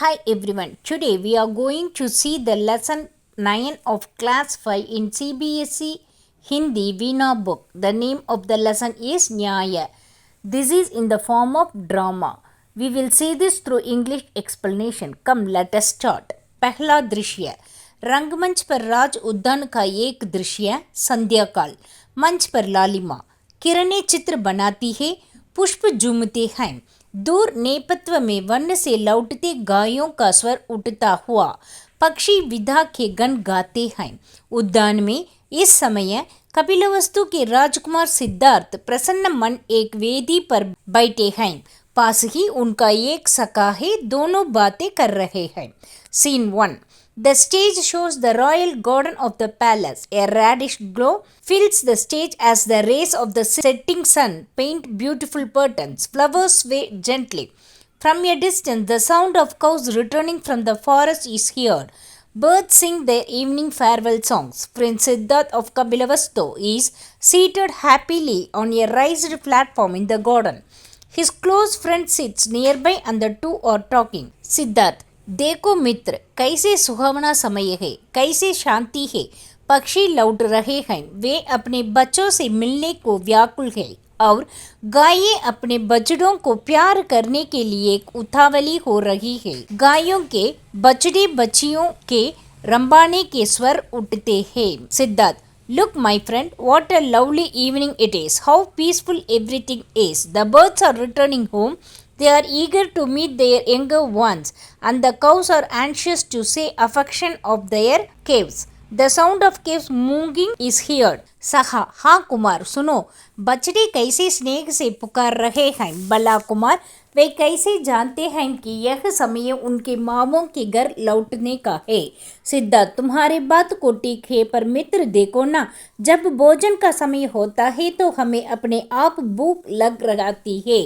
Hi everyone, today we are going to see the lesson 9 of class 5 in CBSE Hindi Veena book. The name of the lesson is Nyaya. This is in the form of drama. We will see this through English explanation. Come, let us start. पहला दृश्य रंगमंच पर राज उद्यान का एक दृश्य संध्या काल मंच पर लालिमा किरणें चित्र बनाती है पुष्प झूमते हैं दूर नेपथ्य में वन से लौटते गायों का स्वर उठता हुआ पक्षी विधा के गण गाते हैं उद्यान में इस समय कपिलवस्तु के राजकुमार सिद्धार्थ प्रसन्न मन एक वेदी पर बैठे हैं पास ही उनका एक सखा है दोनों बातें कर रहे हैं scene 1 The stage shows the royal garden of the palace. A reddish glow fills the stage as the rays of the setting sun paint beautiful patterns. Flowers sway gently. From a distance, the sound of cows returning from the forest is heard. Birds sing their evening farewell songs. Prince Siddharth of Kapilavastu is seated happily on a raised platform in the garden. His close friend sits nearby and the two are talking. Siddharth, देखो मित्र कैसे सुहावना समय है कैसे शांति है पक्षी लौट रहे हैं वे अपने बच्चों से मिलने को व्याकुल है और गायें अपने बछड़ों को प्यार करने के लिए उतावली हो रही है गायों के बछड़े बच्चियों के रंबाने के स्वर उठते हैं Siddharth Look, my friend, what a lovely evening it is. How peaceful everything is. The birds are returning home. They are eager to meet their younger ones, and the cows are anxious to say affection of their calves. The sound of calves mooing is heard. सहा हाँ कुमार सुनो बछड़े कैसे स्नेह से पुकार रहे हैं भला कुमार वे कैसे जानते हैं कि यह समय उनके मामों के घर लौटने का है सिद्धार्थ तुम्हारे बात को ठीक है पर मित्र देखो ना जब भोजन का समय होता है तो हमें अपने आप भूख लग जाती है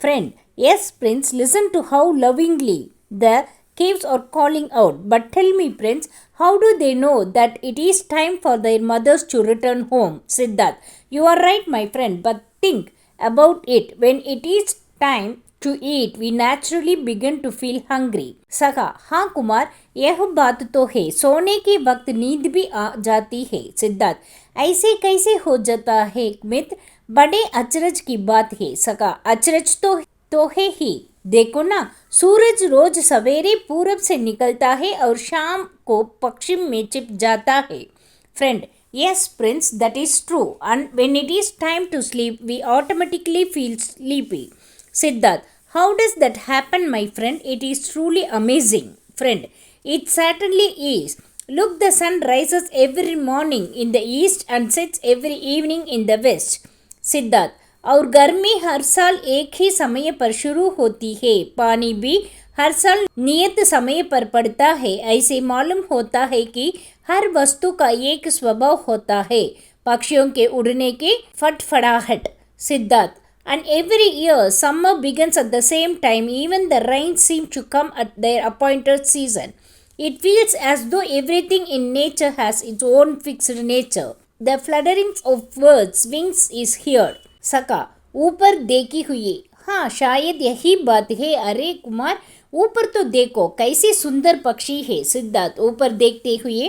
friend Yes, Prince, listen to how lovingly the caves are calling out. But tell me, Prince, how do they know that it is time for their mothers to return home? Siddharth, you are right, my friend, but think about it. When it is time to eat, we naturally begin to feel hungry. सखा हाँ कुमार यह बात तो है सोने के वक्त नींद भी आ जाती है सिद्धार्थ ऐसे कैसे हो जाता है मित्र बड़े अचरज की बात है सखा अचरज तो है ही देखो ना सूरज रोज सवेरे पूरब से निकलता है और शाम को पश्चिम में छिप जाता है friend yes prince that is true and when it is time to sleep we automatically feel sleepy siddharth how does that happen my friend it is truly amazing friend it certainly is look the sun rises every morning in the east and sets every evening in the west siddharth और गर्मी हर साल एक ही समय पर शुरू होती है पानी भी हर साल नियत समय पर पड़ता है ऐसे मालूम होता है कि हर वस्तु का एक स्वभाव होता है पक्षियों के उड़ने के फटफड़ाहट Siddharth and every year summer begins at the same time even the rains seem to come at their appointed season it feels as though everything in nature has its own fixed nature the flutterings of birds wings is heard सका ऊपर देखी हुई हाँ शायद यही बात है अरे कुमार ऊपर तो देखो कैसे सुंदर पक्षी है सिद्धार्थ ऊपर देखते हुए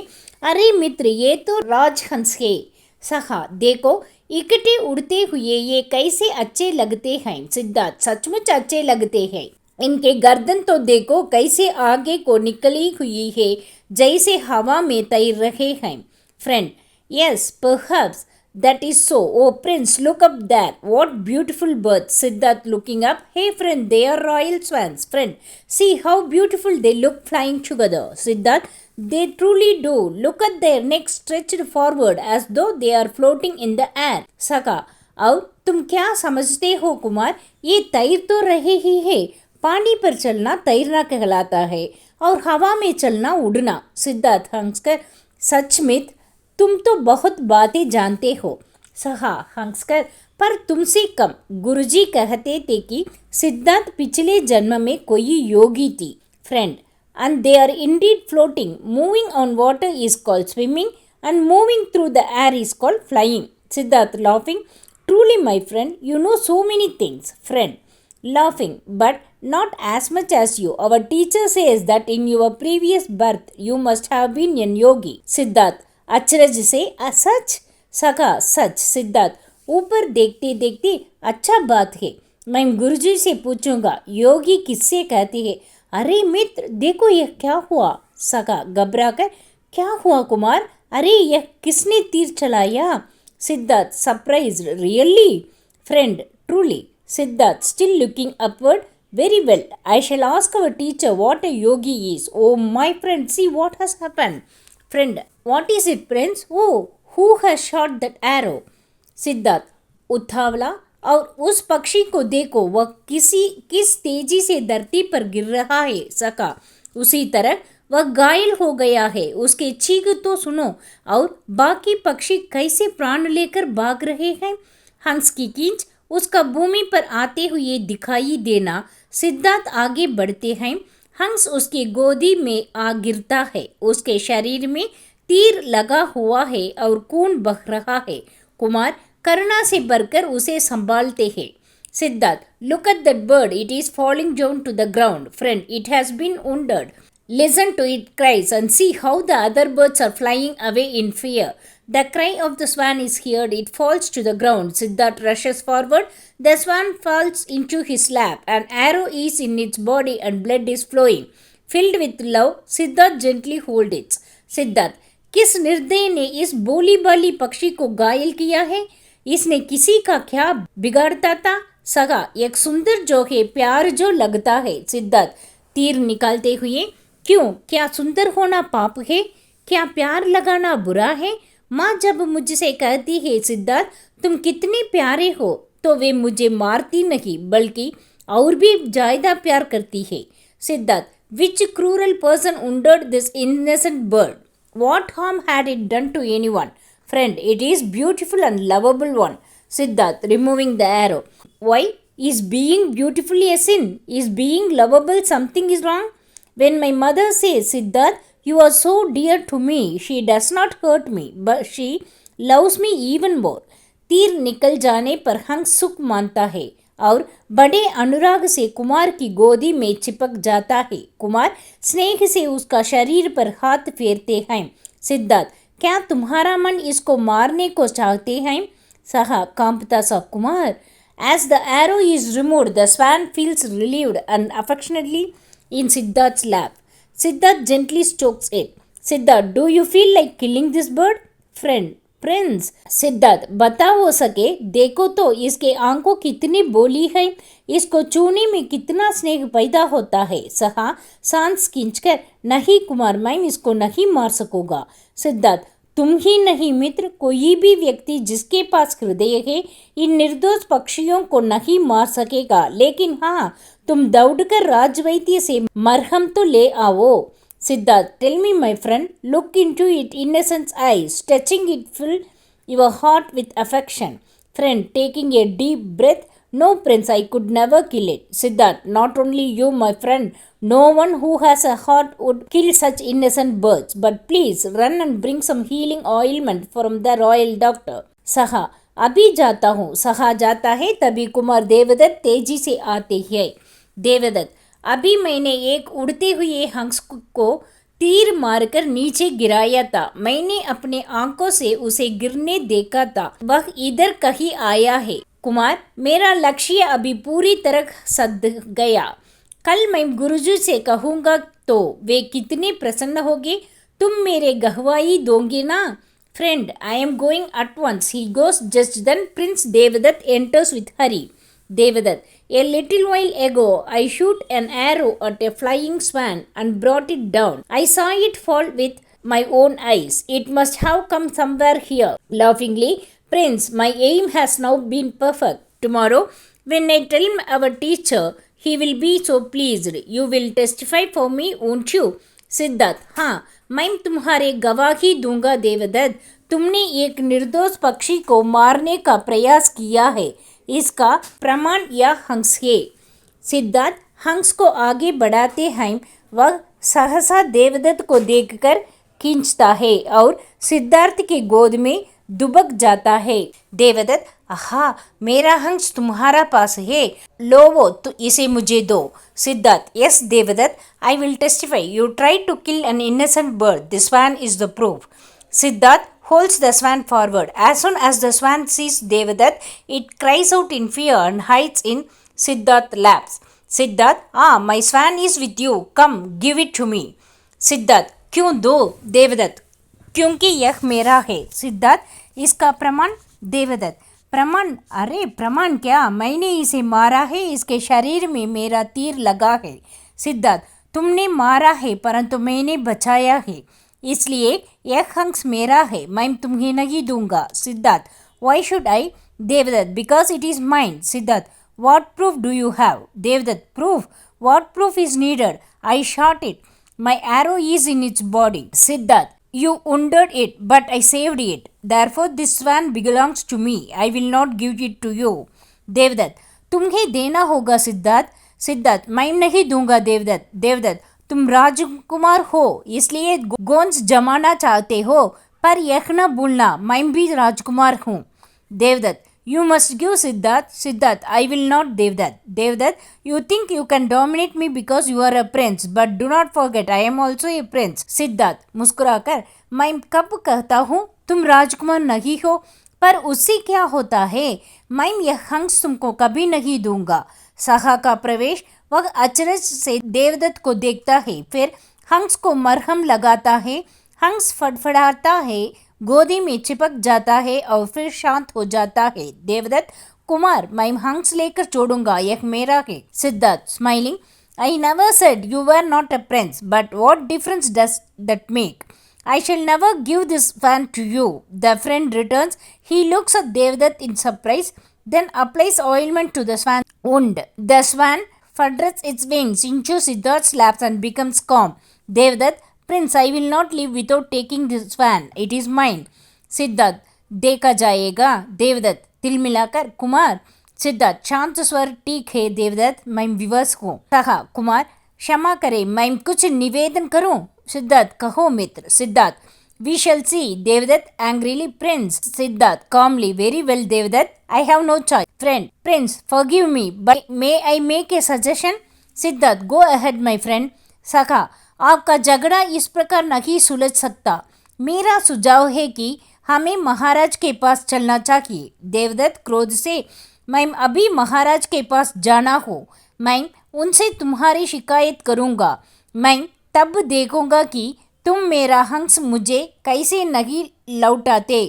अरे मित्र ये तो राजहंस है सखा देखो इकट्ठे उड़ते हुए ये कैसे अच्छे लगते हैं सिद्धार्थ सचमुच अच्छे लगते हैं इनके गर्दन तो देखो कैसे आगे को निकली हुई है जैसे हवा में तैर रहे हैं friend yes perhaps That is so. Oh, Prince, look up there. What beautiful birds. Siddharth looking up. Hey, friend, they are royal swans. Friend, see how beautiful they look flying together. Siddharth, they truly do. Look at their necks stretched forward as though they are floating in the air. Saka, और तुम क्या समझते हो कुमार ये तैर तो रहे ही है पानी पर चलना तैरना कहलाता है और हवा में चलना उड़ना सिद्धार्थ हंसकर सचमित तुम तो बहुत बातें जानते हो सहा हंसकर पर तुमसे कम गुरुजी कहते थे कि सिद्धार्थ पिछले जन्म में कोई योगी थी friend and they are indeed floating moving on water is called swimming and moving through the air is called flying Siddharth laughing truly my friend you know so many things friend laughing, but not as much as you. Our teacher says that in your previous birth you must have been a yogi. Siddharth, अचरज से सच? सका सच. सिद्धार्थ, ऊपर देखते देखते अच्छा बात है, मैं गुरुजी से पूछूंगा योगी किससे कहते हैं. अरे मित्र, देखो यह क्या हुआ. सका घबरा कर, क्या हुआ कुमार? अरे यह किसने तीर चलाया? Siddharth surprised, really? Friend, truly. Siddharth, still looking upward. Very well. I shall ask our teacher what a yogi is. Oh, my friend, see what has happened. Friend, what is it, prince? Oh, who has shot that arrow? Siddharth, उठावला, और उस पक्षी को देखो, वह किस तेजी से धरती पर गिर रहा है. सका, उसी तरह वह घायल हो गया है. उसके चीख तो सुनो, और बाकी पक्षी कैसे प्राण लेकर भाग रहे हैं. हंस की कींच उसका भूमि पर आते हुए दिखाई देना. सिद्धार्थ आगे बढ़ते हैं. हंस उसकी गोदी में आ गिरता है. उसके शरीर में तीर लगा हुआ है और खून बह रहा है. कुमार करुणा से भरकर उसे संभालते हैं. Siddharth, look at that bird, it is falling down to the ground. Friend, it has been wounded. Listen to it cries and see how the other birds are flying away in fear. The cry of the swan is heard. It falls to the ground. Siddharth rushes forward. The swan falls into his lap. An arrow is in its body and blood is flowing. Filled with love, Siddharth gently holds it. Siddharth, किस निर्दय ने इस बोली बाली पक्षी को घायल किया है? इसने किसी का क्या बिगाड़ता था? सगा, एक सुंदर जो है, प्यार जो लगता है. सिद्धार्थ तीर निकालते हुए, क्यों, क्या सुंदर होना पाप है? क्या प्यार लगाना बुरा है? माँ जब मुझसे कहती है सिद्धार्थ तुम कितने प्यारे हो, तो वे मुझे मारती नहीं बल्कि और भी ज़्यादा प्यार करती है. Siddhartha, which cruel person wounded this innocent bird? What harm had it done to anyone? Friend, it is beautiful and lovable one. Siddharth, removing the arrow. Why? Is being beautiful a sin? Is being lovable something is wrong? When my mother says, Siddharth, you are so dear to me, she does not hurt me, but she loves me even more. तीर निकल जाने पर हंस सुख मानता है और बड़े अनुराग से कुमार की गोदी में चिपक जाता है. कुमार स्नेह से उसका शरीर पर हाथ फेरते हैं. सिद्धार्थ, क्या तुम्हारा मन इसको मारने को चाहते हैं? सहा कांपता सा Kumar. As the arrow is removed, the swan feels relieved and affectionately in Siddharth's lap. Siddharth gently strokes it. Siddharth, do you feel like killing this bird? Friend, Prince. Siddharth, बता हो सके, देखो तो इसके आंखों कितनी बोली है, इसको छूने में कितना स्नेह पैदा होता है. सहा सांस खींचकर, नहीं कुमार, मैं इसको नहीं मार सकूंगा. सिद्धार्थ, तुम ही नहीं मित्र, कोई भी व्यक्ति जिसके पास हृदय है इन निर्दोष पक्षियों को नहीं मार सकेगा. लेकिन हाँ, तुम दौड़कर राजवैद्य से मरहम तो ले आओ. Siddharth, tell me my friend, look into it innocent's eyes, touching it, fill your heart with affection. Friend, taking a deep breath, no prince, I could never kill it. Siddharth, not only you my friend, no one who has a heart would kill such innocent birds. But please run and bring some healing ointment from the royal doctor. सहा, अभी जाता हूँ. सहा जाता है, तभी कुमार देवदत्त तेजी से आते हैं. देवदत्त, अभी मैंने एक उड़ते हुए हंस को तीर मारकर नीचे गिराया था. मैंने अपने आंखों से उसे गिरने देखा था. वह इधर कहीं आया है. कुमार, मेरा लक्ष्य अभी पूरी तरह सध गया. कल मैं गुरुजी से कहूँगा तो वे कितने प्रसन्न होंगे. तुम मेरे गवाही दोगे ना? Friend, I am going at once. He goes just then prince Devadatt enters with hurry. Devadatt, a little while ago I shoot an arrow at a flying swan and brought it down. I saw it fall with my own eyes. It must have come somewhere here. Laughingly, Prince, my aim has now been perfect. Tomorrow, when I tell our teacher, he will be so pleased. You will testify for me, won't you? Siddharth, हाँ, मैं तुम्हारे गवाही दूंगा. देवदत्त, तुमने एक निर्दोष पक्षी को मारने का प्रयास किया है, इसका प्रमाण यह हंस है. सिद्धार्थ हंस को आगे बढ़ाते हैं. वह सहसा देवदत्त को देखकर खींचता है और सिद्धार्थ के गोद में दुबक जाता है। देवदत्त, आहा, मेरा हंस तुम्हारा पास है, लोवो तो इसे मुझे दो। Siddharth, yes Devadatt, I will testify, you try to kill an innocent bird, the swan is the proof. Siddharth holds the swan forward. As soon as the swan sees Devadatt, it cries out in fear and hides in Siddharth's laps. Siddharth, ah, my swan is with you. Come, give it to me. Siddharth, क्यों दो? देवदत्त, क्योंकि यह मेरा है। सिद्धार्थ, इसका प्रमाण? देवदत्त, प्रमाण? अरे प्रमाण क्या, मैंने इसे मारा है, इसके शरीर में मेरा तीर लगा है। सिद्धार्थ, तुमने मारा है परंतु मैंने बचाया है, इसलिए यह हंस मेरा है, मैं तुम्हें नहीं दूंगा। Siddharth, why should I? Devadatt, because it is mine. Siddharth, what proof do you have? Devdutt, proof? What proof is needed? I shot it. My arrow is in its body. Siddharth, you wounded it, but I saved it. Therefore, this swan belongs to me. I will not give it to you. Devdutt, तुम्हें देना होगा सिद्धार्थ। सिद्धार्थ, मैं नहीं दूंगा देवदत्त। देवदत्त, तुम राजकुमार हो इसलिए गोंद जमाना चाहते हो, पर यह न भूलना मैं भी राजकुमार हूँ। Devdutt, you must give Siddharth. Siddharth, I will not. Devdutt. Devdutt, you think you can dominate me because you are a prince, but do not forget I am also a prince. Siddharth, मुस्कुराकर, मैं कब कहता हूँ तुम राजकुमार नहीं हो, पर उससे क्या होता है, मैं यह हंस तुमको कभी नहीं दूंगा। सखा का प्रवेश, वह अचरज से देवदत्त को देखता है, फिर हंस को मरहम लगाता है, हंस फड़फड़ाता है, गोदी में चिपक जाता है और फिर शांत हो जाता है। देवदत्त, कुमार, मैं हंस लेकर छोड़ूंगा, यह मेरा है। Siddharth, smiling, I never said you were not a prince, but what difference does that make? I shall never give this swan to you. The friend returns. He looks at Devdutt in surprise, then applies ointment to the swan's wound. The swan flutters its wings into Siddharth's laps and becomes calm. Devdutt, Prince, I will not leave without taking this swan. It is mine. Siddharth, देखा जाएगा। देवदत्त, तिल मिलाकर, कुमार। सिद्धार्थ, शांत स्वर, ठीक है देवदत्त, मैं विवश हूँ। कहा, कुमार, क्षमा करे, मैं कुछ निवेदन करूं? सिद्धार्थ, कहो मित्र। Siddhartha, we shall see. Devdutt angrily, prince. Siddhartha calmly, very well Devdutt, I have no choice. Friend, Prince, forgive me, but may I make a suggestion? Siddharth, go ahead my friend. सखा, आपका झगड़ा इस प्रकार नहीं सुलझ सकता, मेरा सुझाव है कि हमें महाराज के पास चलना चाहिए। देवदत्त क्रोध से, मैं अभी महाराज के पास जाना हो, मैं उनसे तुम्हारी शिकायत करूँगा, मैं तब देखूँगा कि तुम मेरा हंस मुझे कैसे नहीं लौटाते।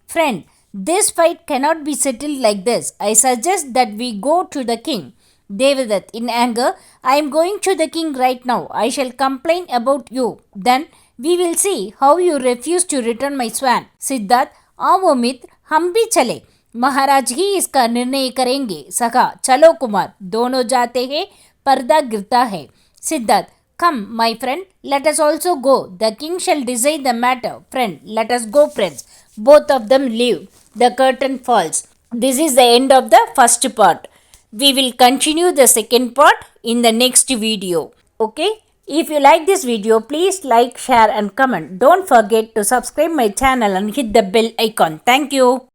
Friend, this fight cannot be settled like this, I suggest that we go to the king. Devdutt, in anger, I am going to the king right now. I shall complain about you. Then we will see how you refuse to return my swan. Siddharth, आओ मित्र, हम भी चले, महाराज ही इसका निर्णय करेंगे। सखा, चलो कुमार, दोनों जाते हैं, पर्दा गिरता है। Siddharth, come my friend, let us also go. The king shall decide the matter. Friend, let us go, prince. Both of them leave. The curtain falls. This is the end of the first part. We will continue the second part in the next video. Okay? If you like this video, please like, share and comment. Don't forget to subscribe my channel and hit the bell icon. Thank you.